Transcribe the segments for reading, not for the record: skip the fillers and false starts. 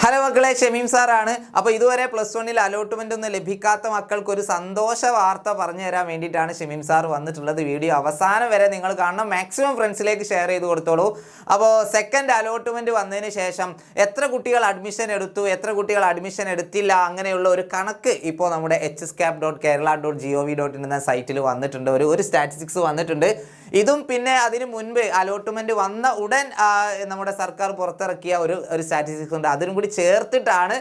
Hello മക്കളെ, ഷമീം സാറാണ്. അപ്പോൾ ഇതുവരെ +1 അലോട്ട്മെൻ്റ് ഒന്നും ലഭിക്കാത്ത മക്കൾക്ക് ഒരു സന്തോഷ വാർത്ത പറഞ്ഞു തരാൻ വേണ്ടിയിട്ടാണ് ഷമീം സാർ വന്നിട്ടുള്ളത്. വീഡിയോ അവസാനം വരെ നിങ്ങൾ കാണണം, മാക്സിമം ഫ്രണ്ട്സിലേക്ക് ഷെയർ ചെയ്ത് കൊടുത്തോളൂ. അപ്പോൾ സെക്കൻഡ് അലോട്ട്മെൻറ്റ് വന്നതിന് ശേഷം എത്ര കുട്ടികൾ അഡ്മിഷൻ എടുത്തു, എത്ര കുട്ടികൾ അഡ്മിഷൻ എടുത്തില്ല, അങ്ങനെയുള്ള ഒരു കണക്ക് ഇപ്പോൾ നമ്മുടെ hscap.kerala.gov.in എന്ന സൈറ്റിൽ വന്നിട്ടുണ്ട്. ഒരു സ്റ്റാറ്റിസ്റ്റിക്സ് വന്നിട്ടുണ്ട്. ഇതും പിന്നെ അതിന് മുൻപ് അലോട്ട്മെൻറ്റ് വന്ന ഉടൻ നമ്മുടെ സർക്കാർ പുറത്തിറക്കിയ ഒരു സ്റ്റാറ്റിസ്റ്റിക്സ് ഉണ്ട്. അതിനും കൂടി ചേർത്തിട്ടാണ്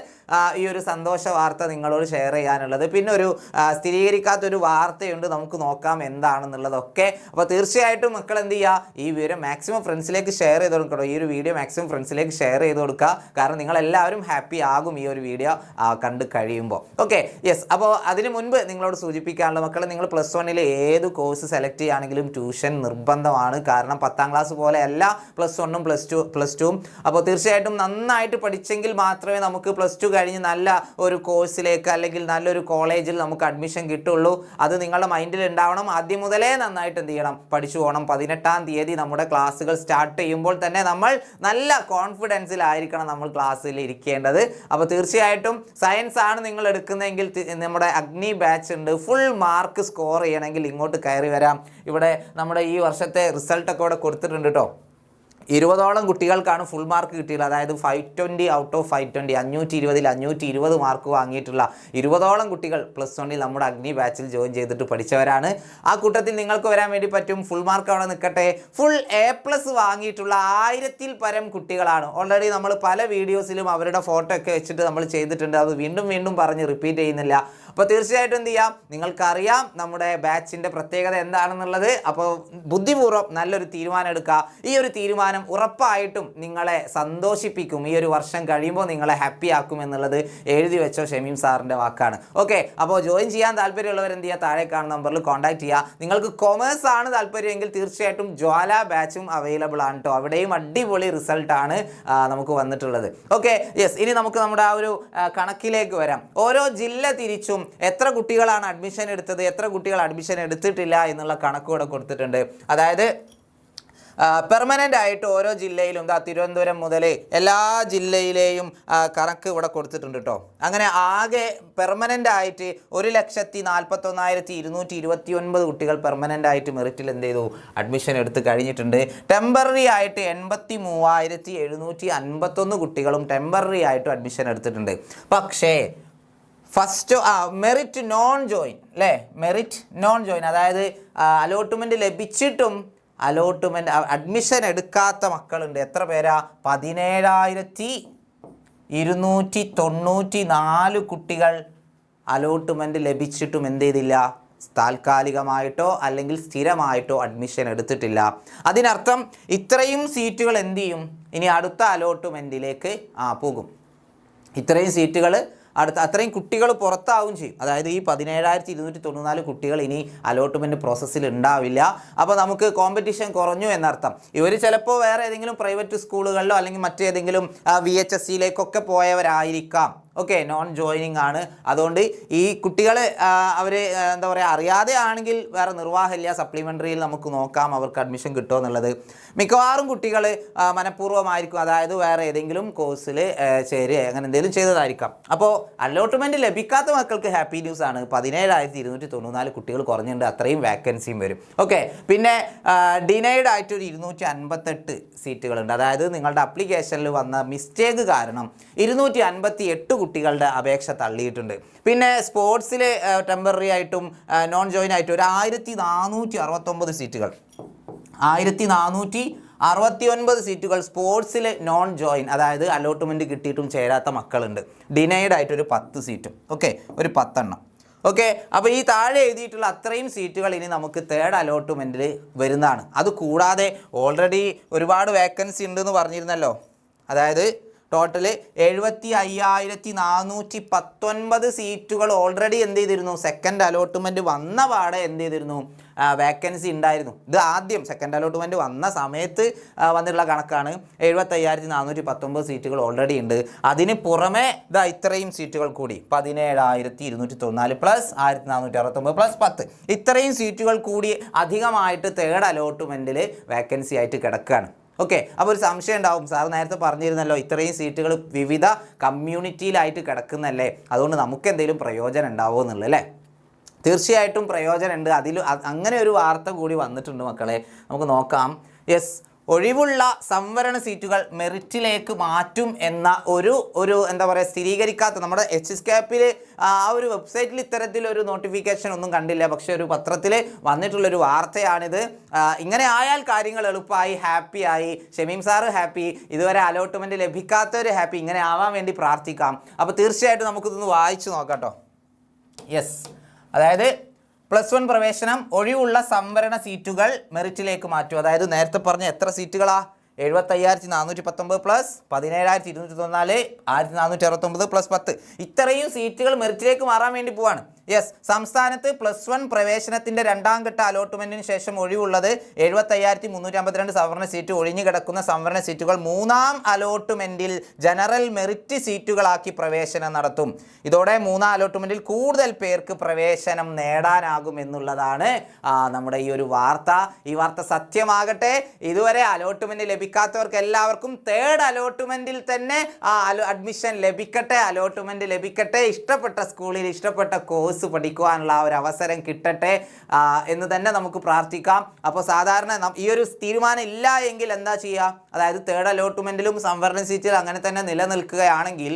ഈ ഒരു സന്തോഷ വാർത്ത നിങ്ങളോട് ഷെയർ ചെയ്യാനുള്ളത്. പിന്നെ ഒരു സ്ഥിരീകരിക്കാത്തൊരു വാർത്തയുണ്ട്, നമുക്ക് നോക്കാം എന്താണെന്നുള്ളതൊക്കെ. അപ്പോൾ തീർച്ചയായിട്ടും മക്കൾ എന്ത് ചെയ്യുക, ഈ വിവരം മാക്സിമം ഫ്രണ്ട്സിലേക്ക് ഷെയർ ചെയ്ത് കൊടുക്കണം. ഈ ഒരു വീഡിയോ മാക്സിമം ഫ്രണ്ട്സിലേക്ക് ഷെയർ ചെയ്ത് കൊടുക്കുക. കാരണം നിങ്ങളെല്ലാവരും ഹാപ്പി ആകും ഈ ഒരു വീഡിയോ കണ്ട് കഴിയുമ്പോൾ. Okay, yes. അപ്പോൾ അതിന് മുൻപ് നിങ്ങളോട് സൂചിപ്പിക്കാനുള്ള മക്കൾ, നിങ്ങൾ +1 ഏത് കോഴ്സ് സെലക്ട് ചെയ്യുകയാണെങ്കിലും ട്യൂഷൻ നിർബന്ധമാണ്. കാരണം 10ാം ക്ലാസ് പോലെ അല്ല +1ഉം +2ഉം. അപ്പോൾ തീർച്ചയായിട്ടും നന്നായിട്ട് പഠിച്ചെങ്കിൽ മാത്രമേ നമുക്ക് +2 കഴിഞ്ഞ് നല്ല ഒരു കോഴ്സിലേക്ക് അല്ലെങ്കിൽ നല്ലൊരു കോളേജിൽ നമുക്ക് അഡ്മിഷൻ കിട്ടുള്ളൂ. അത് നിങ്ങളുടെ മൈൻഡിൽ ഉണ്ടാവണം. ആദ്യം മുതലേ നന്നായിട്ട് എന്ത് ചെയ്യണം, പഠിച്ചു പോകണം. 18ാം തീയതി നമ്മുടെ ക്ലാസ്സുകൾ സ്റ്റാർട്ട് ചെയ്യുമ്പോൾ തന്നെ നമ്മൾ നല്ല കോൺഫിഡൻസിലായിരിക്കണം നമ്മൾ ക്ലാസ്സിൽ ഇരിക്കേണ്ടത്. അപ്പോൾ തീർച്ചയായിട്ടും സയൻസ് ആണ് നിങ്ങൾ എടുക്കുന്നതെങ്കിൽ നമ്മുടെ അഗ്നി ബാച്ച് ഉണ്ട്. ഫുൾ മാർക്ക് സ്കോർ ചെയ്യണമെങ്കിൽ ഇങ്ങോട്ട് കയറി വരാം. ഇവിടെ നമ്മുടെ ഈ വർഷത്തെ റിസൾട്ടൊക്കെ ഇവിടെ കൊടുത്തിട്ടുണ്ട് കേട്ടോ. 20ഓളം കുട്ടികൾക്കാണ് ഫുൾ മാർക്ക് കിട്ടിയിട്ടുള്ളത്. അതായത് 520 ഔട്ട് ഓഫ് 520, 520ൽ 520 മാർക്ക് വാങ്ങിയിട്ടുള്ള 20ഓളം കുട്ടികൾ +1 നമ്മുടെ അഗ്നി ബാച്ചിൽ ജോയിൻ ചെയ്തിട്ട് പഠിച്ചവരാണ്. ആ കൂട്ടത്തിൽ നിങ്ങൾക്ക് വരാൻ വേണ്ടി പറ്റും. ഫുൾ മാർക്ക് അവിടെ നിൽക്കട്ടെ. ഫുൾ A+ വാങ്ങിയിട്ടുള്ള 1000ൽ പരം കുട്ടികളാണ്. ഓൾറെഡി നമ്മൾ പല വീഡിയോസിലും അവരുടെ ഫോട്ടോ ഒക്കെ വെച്ചിട്ട് നമ്മൾ ചെയ്തിട്ടുണ്ട്. അത് വീണ്ടും പറഞ്ഞ് റിപ്പീറ്റ് ചെയ്യുന്നില്ല. അപ്പോൾ തീർച്ചയായിട്ടും എന്ത് ചെയ്യാം, നിങ്ങൾക്കറിയാം നമ്മുടെ ബാച്ചിൻ്റെ പ്രത്യേകത എന്താണെന്നുള്ളത്. അപ്പോൾ ബുദ്ധിപൂർവ്വം നല്ലൊരു തീരുമാനം എടുക്കുക. ഈ ഒരു തീരുമാനം ഉറപ്പായിട്ടും നിങ്ങളെ സന്തോഷിപ്പിക്കും. ഈ ഒരു വർഷം കഴിയുമ്പോൾ നിങ്ങളെ ഹാപ്പി ആക്കും എന്നുള്ളത് എഴുതി വെച്ചോ, ഷമീം സാറിൻ്റെ വാക്കാണ്. ഓക്കെ, അപ്പോൾ ജോയിൻ ചെയ്യാൻ താല്പര്യമുള്ളവർ എന്ത് ചെയ്യുക, താഴെ കാണുന്ന നമ്പറിൽ കോൺടാക്ട് ചെയ്യുക. നിങ്ങൾക്ക് കൊമേഴ്സ് ആണ് താല്പര്യമെങ്കിൽ തീർച്ചയായിട്ടും ജ്വാല ബാച്ചും അവൈലബിൾ ആണ് കേട്ടോ. അവിടെയും അടിപൊളി റിസൾട്ടാണ് നമുക്ക് വന്നിട്ടുള്ളത്. Okay, yes. ഇനി നമുക്ക് നമ്മുടെ ആ ഒരു കണക്കിലേക്ക് വരാം. ഓരോ ജില്ല തിരിച്ചും എത്ര കുട്ടികളാണ് അഡ്മിഷൻ എടുത്തത്, എത്ര കുട്ടികൾ അഡ്മിഷൻ എടുത്തിട്ടില്ല എന്നുള്ള കണക്ക് ഇവിടെ കൊടുത്തിട്ടുണ്ട്. അതായത് പെർമനൻ്റ് ആയിട്ട് ഓരോ ജില്ലയിലും തിരുവനന്തപുരം മുതൽ എല്ലാ ജില്ലയിലെയും കണക്ക് ഇവിടെ കൊടുത്തിട്ടുണ്ട് കേട്ടോ. അങ്ങനെ ആകെ പെർമനൻ്റ് ആയിട്ട് 1,41,229 കുട്ടികൾ പെർമനൻ്റ് ആയിട്ട് മെറിറ്റിൽ എന്ത് ചെയ്തു, അഡ്മിഷൻ എടുത്ത് കഴിഞ്ഞിട്ടുണ്ട്. ടെമ്പററി ആയിട്ട് 83,751 കുട്ടികളും ടെമ്പററി ആയിട്ടും അഡ്മിഷൻ എടുത്തിട്ടുണ്ട്. പക്ഷേ ഫസ്റ്റ് മെറിറ്റ് നോൺ ജോയിൻ അല്ലേ, മെറിറ്റ് നോൺ ജോയിൻ, അതായത് അലോട്ട്മെൻറ്റ് ലഭിച്ചിട്ടും അഡ്മിഷൻ എടുക്കാത്ത മക്കളുണ്ട്. എത്ര പേരാ? 17,294 കുട്ടികൾ അലോട്ട്മെൻറ്റ് ലഭിച്ചിട്ടും എന്ത് ചെയ്തില്ല, താൽക്കാലികമായിട്ടോ അല്ലെങ്കിൽ സ്ഥിരമായിട്ടോ അഡ്മിഷൻ എടുത്തിട്ടില്ല. അതിനർത്ഥം ഇത്രയും സീറ്റുകൾ എന്ത് ചെയ്യും, ഇനി അടുത്ത അലോട്ട്മെൻറ്റിലേക്ക് പോകും. ഇത്രയും സീറ്റുകൾ അത്രയും കുട്ടികൾ പുറത്താവും ചെയ്യും. അതായത് ഈ 17,294 കുട്ടികൾ ഇനി അലോട്ട്മെൻറ്റ് പ്രോസസ്സിൽ ഉണ്ടാവില്ല. അപ്പോൾ നമുക്ക് കോമ്പറ്റീഷൻ കുറഞ്ഞു എന്നർത്ഥം. ഇവർ ചിലപ്പോൾ വേറെ ഏതെങ്കിലും പ്രൈവറ്റ് സ്കൂളുകളിലോ അല്ലെങ്കിൽ മറ്റേതെങ്കിലും VHSCയിലേക്കൊക്കെ പോയവരായിരിക്കാം. ഓക്കെ, നോൺ ജോയിനിങ് ആണ്. അതുകൊണ്ട് ഈ കുട്ടികൾ അവർ എന്താ പറയുക, അറിയാതെ ആണെങ്കിൽ വേറെ നിർവാഹമില്ല, സപ്ലിമെൻ്ററിയിൽ നമുക്ക് നോക്കാം അവർക്ക് അഡ്മിഷൻ കിട്ടുമോ എന്നുള്ളത്. മിക്കവാറും കുട്ടികൾ മനഃപൂർവ്വമായിരിക്കും, അതായത് വേറെ ഏതെങ്കിലും കോഴ്സിൽ ചേരുക അങ്ങനെ എന്തെങ്കിലും ചെയ്തതായിരിക്കാം. അപ്പോൾ അലോട്ട്മെൻറ്റ് ലഭിക്കാത്ത മക്കൾക്ക് ഹാപ്പി ന്യൂസ് ആണ്. 17,294 കുട്ടികൾ കുറഞ്ഞിട്ടുണ്ട്, അത്രയും വാക്കൻസിയും വരും. ഓക്കെ, പിന്നെ ഡിനൈഡ് ആയിട്ട് ഒരു 258 സീറ്റുകളുണ്ട്. അതായത് നിങ്ങളുടെ അപ്ലിക്കേഷനിൽ വന്ന മിസ്റ്റേക്ക് കാരണം 258 കുട്ടികളുടെ അപേക്ഷ തള്ളിയിട്ടുണ്ട്. പിന്നെ സ്പോർട്സിൽ ടെമ്പററി ആയിട്ടും നോൺ ജോയിൻ ആയിട്ടും ഒരു 1,469 സീറ്റുകൾ, 1,469 സീറ്റുകൾ സ്പോർട്സിൽ നോൺ ജോയിൻ, അതായത് അലോട്ട്മെൻറ്റ് കിട്ടിയിട്ടും ചേരാത്ത മക്കളുണ്ട്. ഡിനൈഡ് ആയിട്ട് ഒരു 10 സീറ്റും. ഓക്കെ, ഒരു 10 എണ്ണം. ഓക്കെ, അപ്പോൾ ഈ താഴെ എഴുതിയിട്ടുള്ള അത്രയും സീറ്റുകൾ ഇനി നമുക്ക് തേർഡ് അലോട്ട്മെൻറ്റിൽ വരുന്നതാണ്. അതുകൂടാതെ ഓൾറെഡി ഒരുപാട് വേക്കൻസി ഉണ്ടെന്ന് പറഞ്ഞിരുന്നല്ലോ. അതായത് ടോട്ടൽ 75,419 സീറ്റുകൾ ഓൾറെഡി എന്ത് ചെയ്തിരുന്നു, സെക്കൻഡ് അലോട്ട്മെൻറ്റ് വന്ന പാടെ എന്ത് ചെയ്തിരുന്നു, വേക്കൻസി ഉണ്ടായിരുന്നു. ഇത് ആദ്യം സെക്കൻഡ് അലോട്ട്മെൻറ്റ് വന്ന സമയത്ത് വന്നിട്ടുള്ള കണക്കാണ്. 75,419 സീറ്റുകൾ ഓൾറെഡി ഉണ്ട്. അതിന് പുറമെ ഇത്രയും സീറ്റുകൾ കൂടി 17,294 പ്ലസ് 1,469 പ്ലസ് 10 ഇത്രയും സീറ്റുകൾ കൂടി അധികമായിട്ട് തേർഡ് അലോട്ട്മെൻറ്റിൽ വേക്കൻസി ആയിട്ട് കിടക്കുകയാണ്. ഓക്കെ, അപ്പോൾ ഒരു സംശയം ഉണ്ടാവും, സാർ നേരത്തെ പറഞ്ഞിരുന്നല്ലോ ഇത്രയും സീറ്റുകൾ വിവിധ കമ്മ്യൂണിറ്റിയിലായിട്ട് കിടക്കുന്നല്ലേ, അതുകൊണ്ട് നമുക്ക് എന്തെങ്കിലും പ്രയോജനം ഉണ്ടാവുമോ എന്നുള്ളത് അല്ലേ? തീർച്ചയായിട്ടും പ്രയോജനമുണ്ട്. അങ്ങനെ ഒരു വാർത്ത കൂടി വന്നിട്ടുണ്ട് മക്കളെ, നമുക്ക് നോക്കാം. യെസ്, ഒഴിവുള്ള സംവരണ സീറ്റുകൾ മെറിറ്റിലേക്ക് മാറ്റും എന്ന ഒരു എന്താ പറയുക സ്ഥിരീകരിക്കാത്ത, നമ്മുടെ HSCAP ആ ഒരു വെബ്സൈറ്റിൽ ഇത്തരത്തിലൊരു നോട്ടിഫിക്കേഷൻ ഒന്നും കണ്ടില്ല, പക്ഷേ ഒരു പത്രത്തിൽ വന്നിട്ടുള്ളൊരു വാർത്തയാണിത്. ഇങ്ങനെ ആയാൽ കാര്യങ്ങൾ എളുപ്പമായി, ഹാപ്പിയായി, ഷമീം സാറ് ഹാപ്പി, ഇതുവരെ അലോട്ട്മെൻറ്റ് ലഭിക്കാത്തവർ ഹാപ്പി, ഇങ്ങനെ ആവാൻ വേണ്ടി പ്രാർത്ഥിക്കാം. അപ്പോൾ തീർച്ചയായിട്ടും നമുക്കിതൊന്ന് വായിച്ചു നോക്കാം കേട്ടോ. യെസ്, അതായത് +1 പ്രവേശനം ഒഴിവുള്ള സംവരണ സീറ്റുകൾ മെറിറ്റിലേക്ക് മാറ്റും. അതായത് നേരത്തെ പറഞ്ഞ എത്ര സീറ്റുകളാ? 75,419 പ്ലസ് 17,294, 1,469 പ്ലസ് 10, ഇത്രയും സീറ്റുകൾ മെറിറ്റിലേക്ക് മാറാൻ വേണ്ടി പോവാണ്. യെസ്, സംസ്ഥാനത്ത് +1 പ്രവേശനത്തിൻ്റെ 2ാം ഘട്ട അലോട്ട്മെൻറ്റിന് ശേഷം ഒഴിവുള്ളത് 75,352 സംവരണ സീറ്റ്. ഒഴിഞ്ഞു കിടക്കുന്ന സംവരണ സീറ്റുകൾ 3ാം അലോട്ട്മെൻറ്റിൽ ജനറൽ മെറിറ്റ് സീറ്റുകളാക്കി പ്രവേശനം നടത്തും. ഇതോടെ 3ാം അലോട്ട്മെൻറ്റിൽ കൂടുതൽ പേർക്ക് പ്രവേശനം നേടാനാകും എന്നുള്ളതാണ് നമ്മുടെ ഈ ഒരു വാർത്ത. ഈ വാർത്ത സത്യമാകട്ടെ. ഇതുവരെ അലോട്ട്മെൻറ്റ് ലഭിക്കാത്തവർക്ക് എല്ലാവർക്കും 3rd അലോട്ട്മെൻറ്റിൽ തന്നെ അഡ്മിഷൻ ലഭിക്കട്ടെ, അലോട്ട്മെൻറ്റ് ലഭിക്കട്ടെ, ഇഷ്ടപ്പെട്ട സ്കൂളിൽ ഇഷ്ടപ്പെട്ട കോഴ്സ് പഠിക്കുവാനുള്ള ഒരു അവസരം കിട്ടട്ടെ എന്ന് തന്നെ നമുക്ക് പ്രാർത്ഥിക്കാം. അപ്പോൾ സാധാരണ ഈ ഒരു തീരുമാനം ഇല്ല എങ്കിൽ എന്താ ചെയ്യുക? അതായത് 3rd അലോട്ട്മെൻറ്റിലും സംവരണ സീറ്റിൽ അങ്ങനെ തന്നെ നിലനിൽക്കുകയാണെങ്കിൽ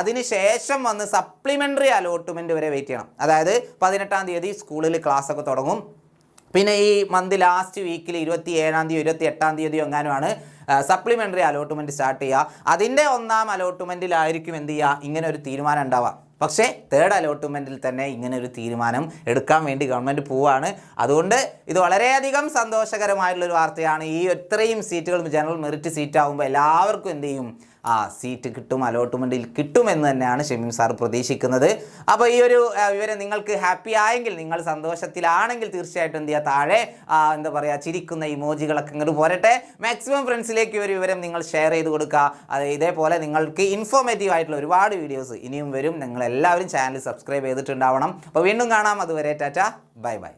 അതിന് ശേഷം വന്ന് സപ്ലിമെൻ്ററി അലോട്ട്മെൻറ്റ് വരെ വെയിറ്റ് ചെയ്യണം. അതായത് 18ാം തീയതി സ്കൂളിൽ ക്ലാസ്സൊക്കെ തുടങ്ങും. പിന്നെ ഈ മന്ത് ലാസ്റ്റ് വീക്കിൽ 27ാം തീയതി 28ാം തീയതിയോ എങ്ങാനുമാണ് സപ്ലിമെൻ്ററി അലോട്ട്മെൻറ്റ് സ്റ്റാർട്ട് ചെയ്യുക. അതിൻ്റെ 1ാം അലോട്ട്മെൻറ്റിലായിരിക്കും എന്ത് ചെയ്യുക, ഇങ്ങനെ ഒരു തീരുമാനം ഉണ്ടാവുക. പക്ഷേ 3rd അലോട്ട്മെൻറ്റിൽ തന്നെ ഇങ്ങനെ ഒരു തീരുമാനം എടുക്കാൻ വേണ്ടി ഗവൺമെൻറ് പോവുകയാണ്. അതുകൊണ്ട് ഇത് വളരെയധികം സന്തോഷകരമായിട്ടുള്ളൊരു വാർത്തയാണ്. ഈ ഇത്രയും സീറ്റുകൾ ജനറൽ മെറിറ്റ് സീറ്റ് ആകുമ്പോൾ എല്ലാവർക്കും എന്ത് ചെയ്യും, സീറ്റ് കിട്ടും, അലോട്ട്മെൻറ്റിൽ കിട്ടുമെന്ന് തന്നെയാണ് ഷമീം സാർ പ്രതീക്ഷിക്കുന്നത്. അപ്പോൾ ഈ ഒരു വിവരം നിങ്ങൾക്ക് ഹാപ്പി ആയെങ്കിൽ, നിങ്ങൾ സന്തോഷത്തിലാണെങ്കിൽ തീർച്ചയായിട്ടും എന്ത് ചെയ്യുക, താഴെ എന്താ പറയുക ചിരിക്കുന്ന ഇമോജികളൊക്കെ ഇങ്ങോട്ട് പോരട്ടെ. മാക്സിമം ഫ്രണ്ട്സിലേക്ക് ഒരു വിവരം നിങ്ങൾ ഷെയർ ചെയ്ത് കൊടുക്കുക. ഇതേപോലെ നിങ്ങൾക്ക് ഇൻഫോർമേറ്റീവ് ആയിട്ടുള്ള ഒരുപാട് വീഡിയോസ് ഇനിയും വരും. നിങ്ങളെല്ലാവരും ചാനൽ സബ്സ്ക്രൈബ് ചെയ്തിട്ടുണ്ടാവണം. അപ്പോൾ വീണ്ടും കാണാം. അതുവരെ ടാറ്റ, ബൈ ബൈ.